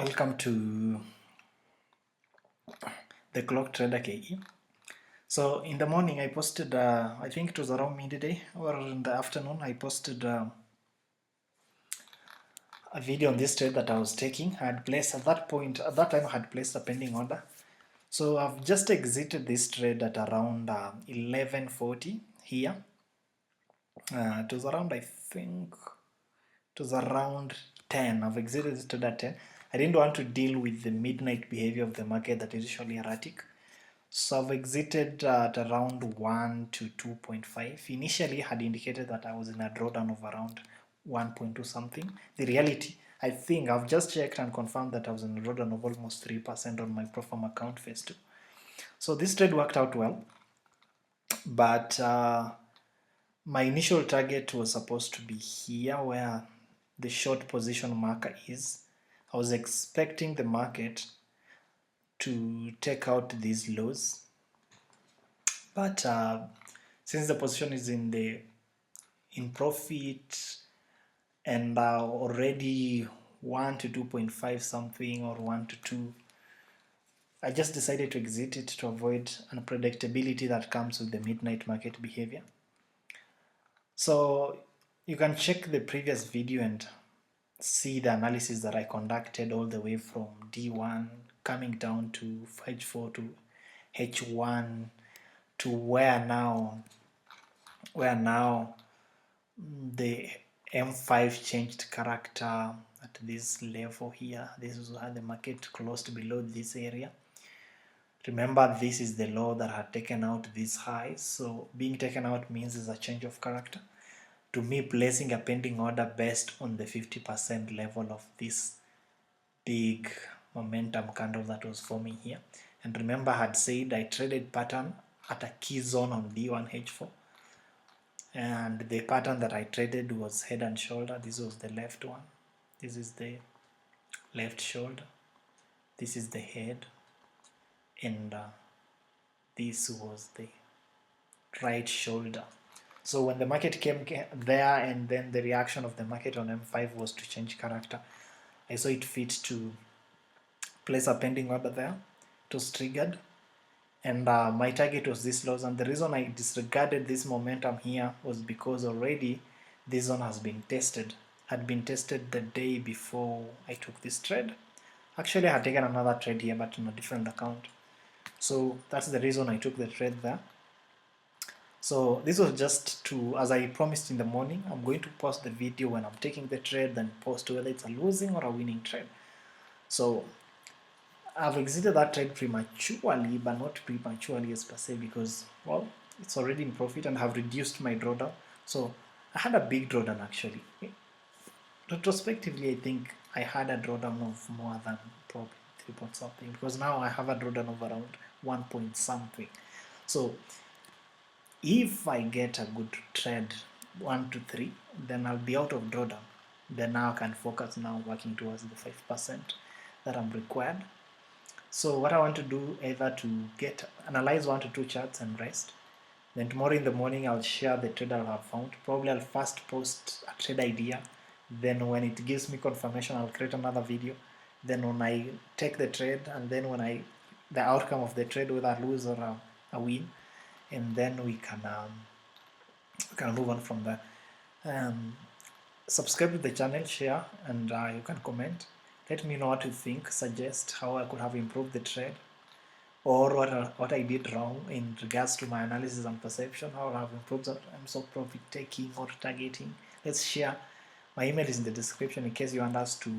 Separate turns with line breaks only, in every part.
Welcome to the thecloackedtraderke. So in the morning I posted, I think it was around midday or in the afternoon, I posted a video on this trade that I was taking. I had placed at that time I had placed a pending order. So I've just exited this trade at around 11:40 here. It was around, I think, it was around 10. I've exited this trade at 10. I didn't want to deal with the midnight behavior of the market that is usually erratic. So I've exited at around 1 to 2.5. Initially had indicated that I was in a drawdown of around 1.2 something. The reality, I think I've just checked and confirmed that I was in a drawdown of almost 3% on my Profam account phase 2. So this trade worked out well, but my initial target was supposed to be here where the short position marker is. I was expecting the market to take out these lows, but since the position is in profit and already 1 to 2.5 something or 1 to 2, I just decided to exit it to avoid unpredictability that comes with the midnight market behavior. So you can check the previous video and see the analysis that I conducted all the way from D1 coming down to H4 to H1 to where now the M5 changed character at this level here. This is how the market closed below this area. Remember, this is the low that had taken out this high, so being taken out means there's a change of character. To me, placing a pending order based on the 50% level of this big momentum candle that was forming here. And remember, I had said I traded pattern at a key zone on D1H4, and the pattern that I traded was head and shoulder. This was the left one, this is the left shoulder, this is the head, and this was the right shoulder. So when the market came there and then the reaction of the market on M5 was to change character, I saw it fit to place a pending order there. It was triggered, and my target was this lows, and the reason I disregarded this momentum here was because already this zone had been tested the day before I took this trade. Actually, I had taken another trade here but on a different account, so that's the reason I took the trade there. So this was just to, as I promised in the morning, I'm going to post the video when I'm taking the trade, then post whether it's a losing or a winning trade. So I've exited that trade prematurely, but not prematurely as per se, because, well, it's already in profit and have reduced my drawdown. So I had a big drawdown actually. Retrospectively, I think I had a drawdown of more than probably 3 point something, because now I have a drawdown of around 1 point something. So if I get a good trade 1 to 3, then I'll be out of drawdown. Then now I can focus now working towards the 5% that I'm required. So what I want to do, either to analyze 1 to 2 charts and rest. Then tomorrow in the morning I'll share the trade I have found. Probably I'll first post a trade idea. Then when it gives me confirmation, I'll create another video. Then when I take the trade, and then when the outcome of the trade, whether I lose or a win, and then we can move on from there. Subscribe to the channel, share, and you can comment. Let me know what you think, suggest how I could have improved the trade, or what I did wrong in regards to my analysis and perception, how I have improved terms of profit taking or targeting. Let's share. My email is in the description in case you want us to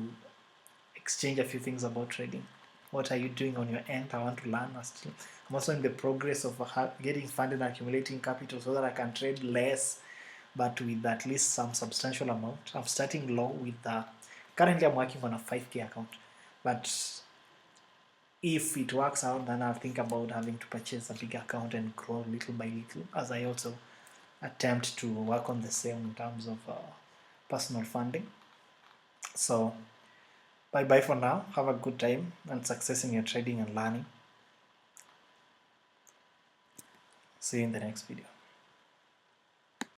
exchange a few things about trading. What are you doing on your end? I want to learn. I'm also in the progress of getting funded and accumulating capital so that I can trade less, but with at least some substantial amount. I'm starting low with currently I'm working on a 5K account, but if it works out, then I'll think about having to purchase a big account and grow little by little, as I also attempt to work on the same in terms of personal funding. So bye bye for now. Have a good time and success in your trading and learning. See you in the next video.